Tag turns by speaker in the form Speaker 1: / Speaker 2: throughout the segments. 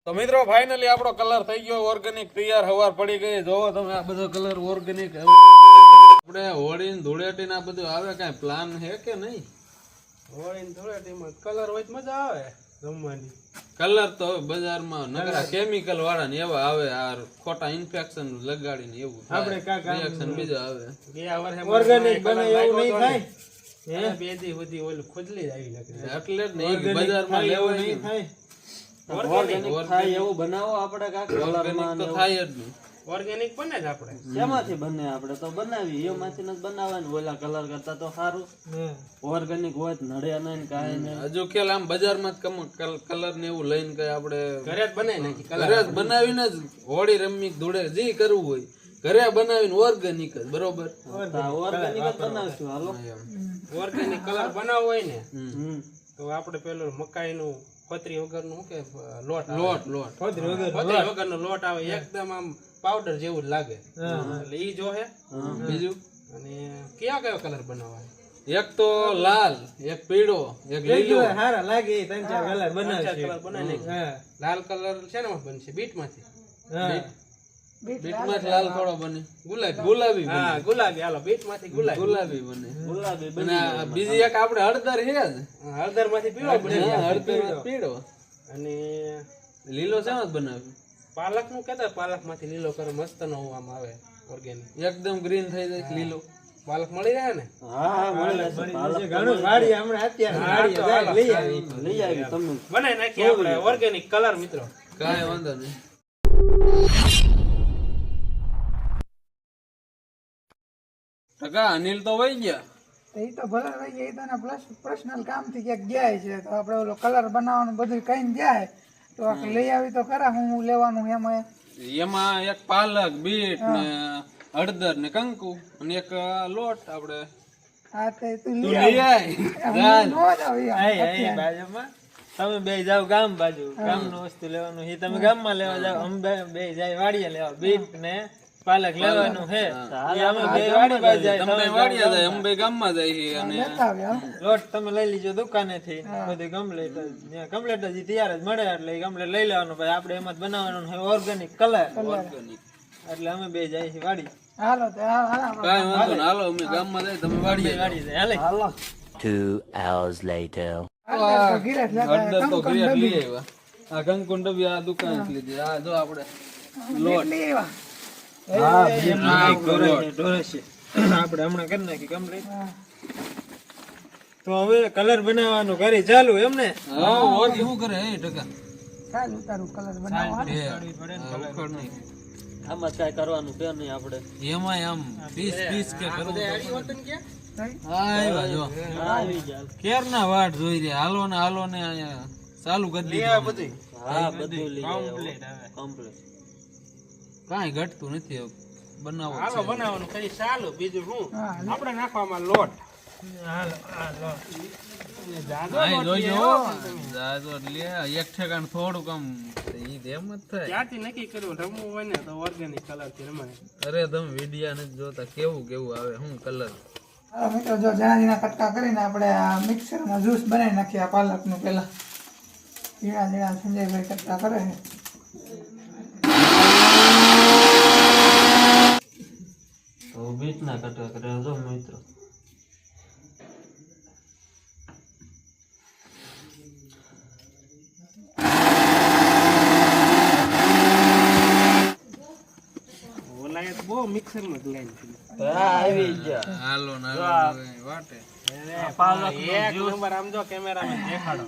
Speaker 1: તો મિત્રો ફાઇનલી આપણો કલર થઈ ગયો ઓર્ગેનિક તૈયાર હવાર પડી ગઈ. જોવો તમે આ બધો કલર ઓર્ગેનિક. આપણે હોળી ને ધૂળેટી ના બધું આવે કઈ પ્લાન છે કે નહીં?
Speaker 2: હોળી ને ધૂળેટીમાં કલર હોય તો મજા આવે રમવાની.
Speaker 1: કલર તો બજારમાં નકરા કેમિકલ વાળા ને એવા આવે, આ ખોટા ઇન્ફેક્શન લગાડીને એવું
Speaker 2: આપણે કાકા
Speaker 1: રિએક્શન બીજો આવે.
Speaker 2: ગયા વર્ષે
Speaker 3: ઓર્ગેનિક બને એવું નહીં થાય.
Speaker 2: હે બે દી સુધી ઓલું ખુજલી જ આવી લાગે.
Speaker 1: એટલે જ ને એ બજારમાં લેવો નહીં
Speaker 3: થાય.
Speaker 2: ઓર્ગેનિક
Speaker 3: થાય એવું બનાવો આપણે કાકા.
Speaker 1: ઓર્ગેનિક તો થાય જ નહીં.
Speaker 2: ઓર્ગેનિક બને જ આપણે.
Speaker 3: શેમાંથી બને? આપણે તો બનાવી એમાંથી જ બનાવવાનું. ઓલા કલર કરતા તો સારું ઓર્ગેનિક હોય તો નડે નહીં કાંઈ નહીં.
Speaker 1: હજુ કેલ આમ બજારમાં જ કલર ને એવું લઈને કઈ આપણે
Speaker 2: ઘરે જ બનાવી નાખી.
Speaker 1: ઘરે જ બનાવીને જ હોળી રમી ધૂળે જે કરવું હોય ઘરે બનાવીને ઓર્ગેનિક જ બરોબર.
Speaker 3: ઓર્ગેનિક જ બનાવશું. હાલો
Speaker 2: ઓર્ગેનિક કલર બનાવવો હોય ને
Speaker 3: હમ.
Speaker 2: તો આપણે પેલું મકાઈનું પતરી વગરનું કે લોટ આવે.
Speaker 1: લોટ લોટ
Speaker 2: પતરી વગરનો લોટ આવે, એકદમ આમ પાવડર જેવું જ લાગે. એટલે ઈ જો હે.
Speaker 1: બીજું
Speaker 2: અને કયો કલર બનાવવાનો?
Speaker 1: એક તો લાલ, એક પીળો, એક લીલો.
Speaker 3: સારા લાગે એ ત્રણ ચાર કલર
Speaker 2: કલર બનાવી નાખીએ. લાલ કલર છે ને બનશે બીટ માંથી.
Speaker 1: બીટ માંથી લાલ થોડો બને. ગુલાબી બને.
Speaker 2: હા ગુલાબી. હાલો બીટ માંથી ગુલાબી.
Speaker 1: ગુલાબી બને.
Speaker 3: ગુલાબી
Speaker 1: અને આ બીજી એક આપણે હળદર છે જ.
Speaker 2: હળદર માંથી પીળો બને.
Speaker 1: હળદર માંથી પીળો.
Speaker 2: અને
Speaker 1: લીલો શેનો જ બનાવ્યો?
Speaker 2: પાલક નું કેતા પાલક માંથી લીલો કરે મસ્ત નો આમ આવે ઓર્ગેનિક.
Speaker 1: એકદમ ગ્રીન થઈ જાય લીલો.
Speaker 2: પાલક મળી રહે ને?
Speaker 3: હા મળે છે. ઘણું વાડી હમણાં અત્યારે લઈ આવી તમે
Speaker 2: બનાવી નાખીએ આપણે ઓર્ગેનિક કલર મિત્રો.
Speaker 1: કાંઈ વાંધો નહીં. ટકા અનિલ તો વહી ગયા.
Speaker 4: એ તો ભલે રહી ગયા, એ તો એના પર્સનલ કામથી ક્યાંક જાય છે, તો આપણે ઓલો કલર બનાવવાનું બધું કઈ જાય તો લઈ આવી તો ખરા. હું લેવાનું એમાં
Speaker 1: એમાં એક પાલક, બીટ ને હળદર ને કંકુ અને એક લોટ આપણે
Speaker 4: હા તે તું
Speaker 1: તું
Speaker 4: લઈ
Speaker 1: લઈ આય. ચાલ.
Speaker 4: નો જ આવી
Speaker 3: બાજુમાં તમે બે જાવ ગામ બાજુ ગામ નું વસ્તુ લેવાનું છે. તમે ગામમાં લેવા જાવ, અમે બે જાય વાડીએ લેવા. બીટ ને પાલક લેવાનું છે. અમે બે વાડી બાજુ જાય,
Speaker 1: તમે વાડિયા જાય, અમે બે ગામમાં જાય અને
Speaker 4: લેતા આવ્યા.
Speaker 3: લોટ તમે લઈ લીજો દુકાને થી. બધી કમ્પ્લીટ કમ્પ્લીટ જ તૈયાર જ મળે એટલે કમ્પ્લીટ લઈ લેવાનું. પછી આપણે એમાં જ બનાવવાનું છે ઓર્ગેનિક કલર. એટલે અમે બે જાય છે વાડી.
Speaker 4: હાલો તો હાલો
Speaker 1: કાંઈ વાંધો નહીં. હાલો અમે ગામમાં જાય, તમે વાડિયા
Speaker 3: વાડી જાય હાલે.
Speaker 5: 2 hours later.
Speaker 4: ગિરેટ લેતા
Speaker 1: હળદર તો ઘરે લઈ આવ્યા. આ કંકુ ને ડબ્બી આ દુકાન જ લીધી. આ જો આપણે લોટ.
Speaker 4: લઈ આવ્યા.
Speaker 3: આપણે હમણાં કરી નાખી કમ્પ્લીટ. તો હવે કલર બનાવવાનું કરી ચાલુ એમ ને?
Speaker 1: હા ઓર એવું કરે એ ટકા.
Speaker 4: ચાલ ઉતારું કલર બનાવવા.
Speaker 1: ઉખડ નહીં.
Speaker 3: આમાં કઈ કરવાનું કે નહીં આપણે?
Speaker 1: એમાં આમ પીસ પીસ કે કરવું. હા આવ્યા જો.
Speaker 3: આવી જાય.
Speaker 1: કેરના વાટ જોઈ રહ્યા. હાલો ને અહીંયા ચાલુ કરી દીધું.
Speaker 3: હા બધું લઈ કમ્પ્લીટ.
Speaker 1: કાંઈ ઘટતું નથી. બનાવો
Speaker 2: હાલો બનાવવાનું કરી ચાલુ. બીજું શું આપણે નાખવામાં લોટ.
Speaker 1: હા જોજો. જાજો લે એક ઠેકાણ થોડુંક આમ ઈ એમ જ થાય.
Speaker 2: ત્યાંથી નક્કી કર્યું રમવું હોય ને તો ઓર્ગેનિક કલર થી રમાય.
Speaker 1: અરે તમે વિડિયા નથી જોતા કેવું આવે શું કલર.
Speaker 4: હાલો મિત્રો, જો ઝીણા કટકા કરીને આપણે આ મિક્સરમાં જ્યુસ બનાવી નાખીએ. આ પાલકનું પેલા ઝીણા સંજયભાઈ કટકા કરે છે.
Speaker 3: તો બીટ ના કટકા કરે જો મિત્રો.
Speaker 2: ઓલા એક બહુ મિક્સર માં જ લઈને
Speaker 3: આવી ગયા.
Speaker 1: હાલો વાટે.
Speaker 2: એક નંબર આમ જો કેમેરામાં દેખાડો.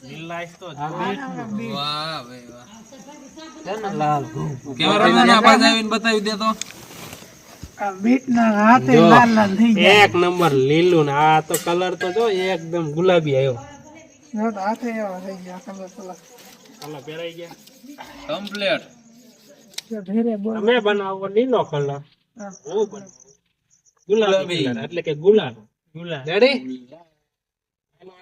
Speaker 2: લીલાઈસ તો
Speaker 1: વાહ ભાઈ વાહ.
Speaker 3: લાલ
Speaker 1: કેમેરામેન આ બાજુ આવીને બતાવી દે તો.
Speaker 4: આ બીટના હાથે લાલ લાલ થઈ ગયા.
Speaker 2: એક નંબર લીલું ને આ તો કલર તો જો એકદમ ગુલાબી આવ્યો.
Speaker 4: જો તો હાથે એવા થઈ ગયા કલર પેલા.
Speaker 2: કલર પહેરાઈ ગયા
Speaker 1: કમ્પ્લીટ.
Speaker 4: જો ઢેરે બોલ.
Speaker 2: તમે બનાવો લીલો કલર,
Speaker 4: હા.
Speaker 2: હું બનાવું ગુલાબી કલર, એટલે કે ગુલાબ. રેડી?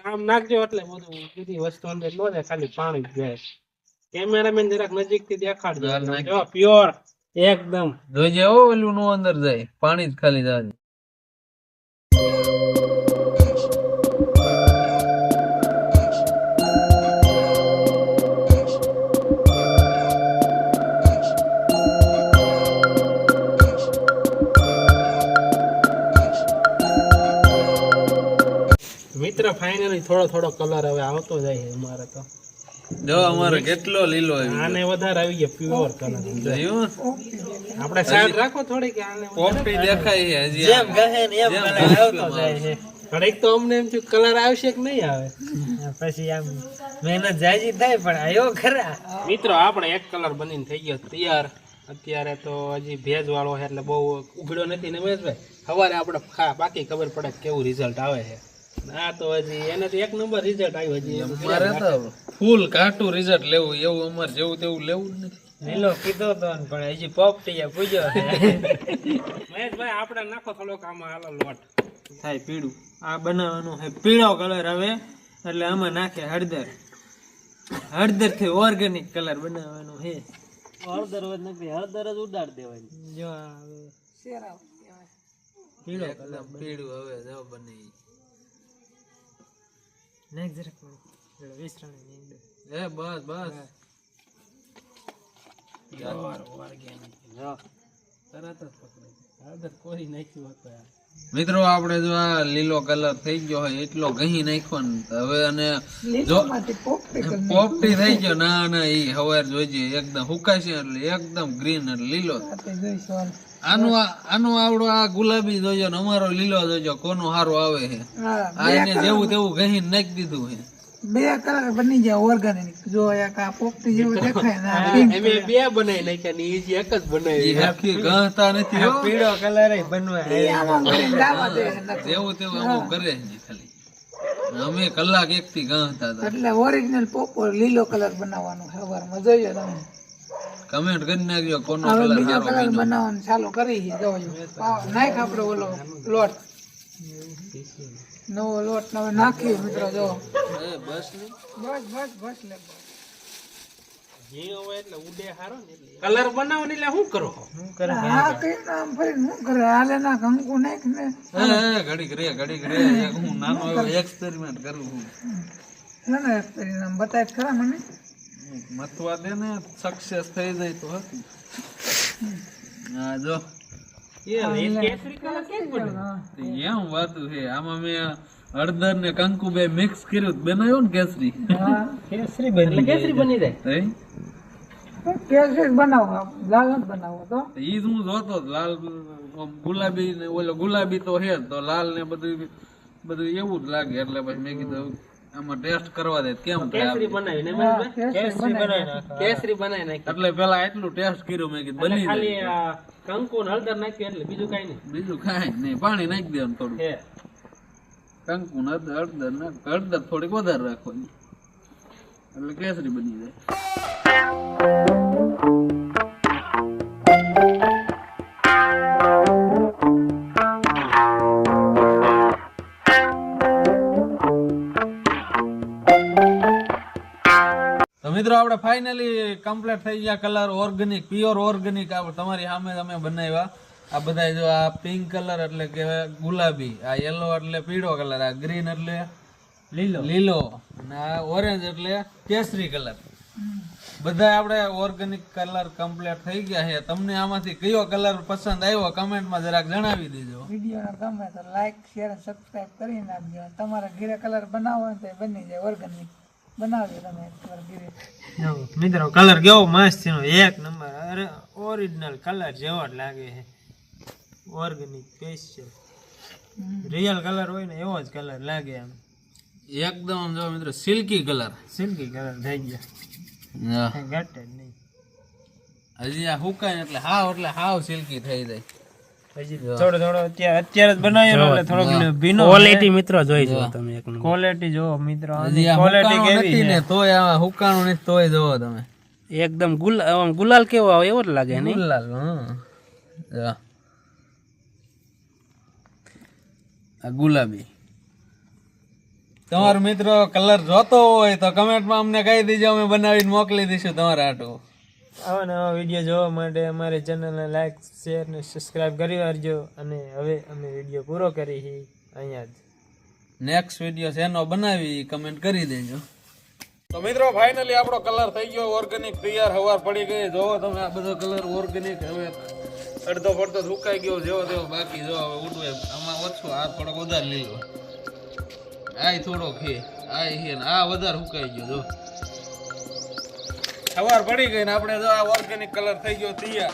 Speaker 2: આમ નાખજો એટલે બધું બધી વસ્તુ અંદર નો જાય, ખાલી પાણી જ જાય. કેમેરામેન જરાક નજીક થી દેખાડજો. જો પ્યોર એકદમ.
Speaker 1: જોઈજે ઓ ઓલું નો અંદર જાય, પાણી જ ખાલી જાય.
Speaker 2: મિત્ર ફાઇનલી થોડો કલર હવે આવતો જાય છે અમારે તો.
Speaker 1: જો અમારે કેટલો લીલો આવ્યો
Speaker 2: આને વધારે આવી ગયો પ્યોર કલર.
Speaker 1: જોયું?
Speaker 2: આપણે સાઈડ રાખો થોડી કે આને
Speaker 1: પોપટી દેખાય છે હજી
Speaker 3: જેમ કહે ને એમ
Speaker 1: જેમ
Speaker 3: કલર આવતો જાય છે.
Speaker 2: પણ એક તો અમને એમ થયું કલર આવશે કે નહીં આવે.
Speaker 3: પછી આમ મહેનત જાજી થાય પણ આવ્યો ખરા.
Speaker 2: મિત્રો આપણે એક કલર બનીને થઈ ગયો તૈયાર. અત્યારે તો હજી ભેજ વાળો છે એટલે બહુ ઉઘડ્યો નથી ને મહેશભાઈ. સવારે આપણે બાકી ખબર પડે કે કેવું રિઝલ્ટ આવે છે. આ તો હજી એને તો એક નંબર રિઝલ્ટ આવ્યું હજી.
Speaker 1: અમારે તો ફૂલ કાટું રિઝલ્ટ લેવું એવું અમારે જેવું તેવું લેવું જ નથી.
Speaker 3: લીલો કીધો તો ને પણ હજી પોપટીયા પૂજ્યો છે.
Speaker 2: મહેશભાઈ આપણે નાખો થોડોક આમાં હાલો લોટ.
Speaker 3: થાય પીળું. આ બનાવવાનું છે પીળો કલર હવે એટલે આમાં નાખે હળદર થી ઓર્ગેનિક કલર બનાવવાનો છે. હળદર જ નથી, હળદર જ ઉડાડ દેવાની. જો આ હવે
Speaker 4: શેરા કહેવાય.
Speaker 3: પીળો કલર
Speaker 1: પીળું હવે જાવ બની
Speaker 3: નાખ જરાક વિસરાણી નાખ દે.
Speaker 1: બસ બસ
Speaker 2: તરત જ પકડી હળદર કોઈ નાખ્યું હતું યાર.
Speaker 1: મિત્રો આપણે જો આ લીલો કલર થઈ ગયો હોય એટલો ઘહી નાખ્યો ને હવે અને જો
Speaker 4: લીલામાંથી પોપટી કરી
Speaker 1: પોપટી થઈ ગયો ના ઈ હવાર જોઈજે એકદમ હુકાશે એટલે એકદમ ગ્રીન એટલે લીલો
Speaker 4: નાખી જોઈશું હાલ.
Speaker 1: આનું આવડો આ ગુલાબી જોજો ને અમારો લીલો જોજો કોનો હારો આવે છે
Speaker 4: હા,
Speaker 1: આ એને જેવું તેવું ઘહી નાખી દીધું છે
Speaker 4: બે કલર બની જાય ઓર્ગેનિક. જો એક આ પોપટી જેવું દેખાય ને આ pink
Speaker 2: એમે બે બનાવી નાખ્યા ને ઈ એક જ બનાવી.
Speaker 1: ઈ હરખી ગહતા નથી હો.
Speaker 3: પીળો કલર બનવા
Speaker 4: એ આમાં ભરીને લાવવા દે નથી.
Speaker 1: જેવું તેવું અમુક કરે છે ખાલી અમે કલાક એક થી ગહતા હતા
Speaker 4: એટલે ઓરિજિનલ પોપો લીલો કલર બનાવવાનો છે સવારમાં. જોયો તમે
Speaker 1: કમેન્ટ કરી નાખજો કોનો
Speaker 4: હવે
Speaker 1: કલર
Speaker 4: બીજો
Speaker 1: સારો
Speaker 4: કલર
Speaker 1: બન્યો
Speaker 4: બનાવવાનું ચાલુ કરી જોજો. નાખ આપણે ઓલો લોટ નવો લોટ હવે નાખીએ મિત્રો. જો
Speaker 1: બસ નહીં
Speaker 4: બસ લે
Speaker 2: જી હોય એટલે ઉડે હારો ને એટલે કલર બનાવો ને એટલે શું કરો?
Speaker 4: હા કઈ નામ ફરીને શું કરે હાલે ના કંકુ નાખ ને
Speaker 1: ઘડીક રે એક હું નાનો એવો એક્સપેરિમેન્ટ કરું છું
Speaker 4: ને પરિણામ બતાય તો ખરા મને.
Speaker 1: મથવા દે ને સક્સેસ થઈ જાય તો હતું હા જો
Speaker 2: કેસરી કલર કેમ બને?
Speaker 1: એમ વાતું છે આમાં મેં હળદર ને કંકુ બે મિક્સ કર્યું તો બનાવ્યો ને કેસરી
Speaker 4: હા
Speaker 3: કેસરી
Speaker 2: એટલે કેસરી બની જાય.
Speaker 1: હે?
Speaker 4: કેસરી બનાવો લાલ જ બનાવો તો
Speaker 1: ઈ જ હું જોતો તો લાલ આમ ગુલાબી ને ઓલો ગુલાબી તો હે જ, તો લાલ ને બધું એવું જ લાગે એટલે પછી મેં કીધું આમાં ટેસ્ટ કરવા દે કેમ થાય
Speaker 2: કેસરી
Speaker 1: આપણે.
Speaker 2: બનાવી ને મહેશભાઈ?
Speaker 3: કેસરી બનાવી નાખો.
Speaker 2: કેસરી બનાવી નાખી.
Speaker 1: એટલે પેલા એટલું ટેસ્ટ કર્યું મેં કીધું બની
Speaker 2: ખાલી
Speaker 1: જાય
Speaker 2: આ કંકુ ને હળદર નાખ્યું એટલે બીજું કઈ નહીં.
Speaker 1: બીજું કાંઈ નહીં પાણી નાખી દેવાનું થોડું
Speaker 2: હે
Speaker 1: કંકુ ને હળદર થોડીક વધારે રાખવાની એટલે કેસરી બની જાય. તો મિત્રો આપણે ફાઇનલી કમ્પ્લીટ થઈ ગયા કલર ઓર્ગેનિક પ્યોર ઓર્ગેનિક તમારી સામે અમે બનાવ્યા. આ બધા જો આ પિંક કલર એટલે કે ગુલાબી, આ યલો એટલે પીળો કલર, આ ગ્રીન એટલે લીલો અને આ ઓરેન્જ એટલે કેસરી કલર. બધા આપણે ઓર્ગેનિક કલર કમ્પ્લીટ થઈ ગયા છે. તમને આમાંથી કયો કલર પસંદ આવ્યો કમેન્ટમાં જરાક જણાવી દેજો.
Speaker 4: વિડીયો ગમે તો લાઈક શેર સબસ્ક્રાઇબ કરી નાખજો. તમારા ઘરે કલર બનાવવો હોય તો એ બની જાય ઓર્ગેનિક. બનાવજો તમે એકવાર ઘરે.
Speaker 3: જો મિત્રો કલર કેવો મસ્ત છે, એક નંબર. અરે ઓરિજિનલ કલર જેવો જ લાગે છે. ઓર્ગેનિક સ્પેશિયલ રિયલ કલર હોય ને એવો જ કલર લાગે. આમ
Speaker 1: એકદમ જો મિત્રો સિલ્કી કલર.
Speaker 3: સિલ્કી કલર થઈ ગયા, કઈ ઘટે જ નહીં.
Speaker 1: હજી આ હુકાય એટલે હાવ સિલ્કી થઈ જાય.
Speaker 3: હજી થોડો અત્યારે જ બનાવ્યો એટલે થોડોક ભીનો
Speaker 2: ક્વોલિટી મિત્રો જોઈ જો તમે એક
Speaker 3: ક્વોલિટી જો મિત્રો,
Speaker 1: હજી આ
Speaker 3: ક્વોલિટી
Speaker 1: હુકાણું
Speaker 3: કેવી
Speaker 1: નથી
Speaker 3: છે.
Speaker 1: ને તોય આ હુકાણું નથી તોય જોવો તમે
Speaker 2: એકદમ ગુલાલ કેવો આવે એવો જ લાગે ને.
Speaker 1: ગુલાલ. હા આ ગુલાબી. તમારો મિત્રો કલર જોતો હોય તો કમેન્ટમાં અમને કહી દેજો, અમે બનાવીને મોકલી દઈશું તમારા હાટું.
Speaker 3: આવા નવા વિડીયો જોવા માટે અમારી ચેનલને લાઈક શેર ને સબસ્ક્રાઇબ કરી વારજો. અને હવે અમે વિડીયો પૂરો કરી છીએ અહીંયા જ.
Speaker 1: નેક્સ્ટ વિડીયો શેનો બનાવી કમેન્ટ કરી દેજો. તો મિત્રો ફાઇનલી આપણો કલર થઈ ગયો ઓર્ગેનિક તૈયાર. હવાર પડી ગઈ. જોવો તમે આ બધો કલર ઓર્ગેનિક. હવે અડધો પડતો સુકાઈ ગયો જેવો તેવો બાકી. જો હવે ઉડવે આમાં ઓછું, આ થોડોક વધારે લીલો. આ થોડોક છે આ છે ને આ વધારે સુકાઈ ગયો જો સવાર પડી ગઈ ને આપણે જો આ ઓર્ગેનિક કલર થઈ ગયો તૈયાર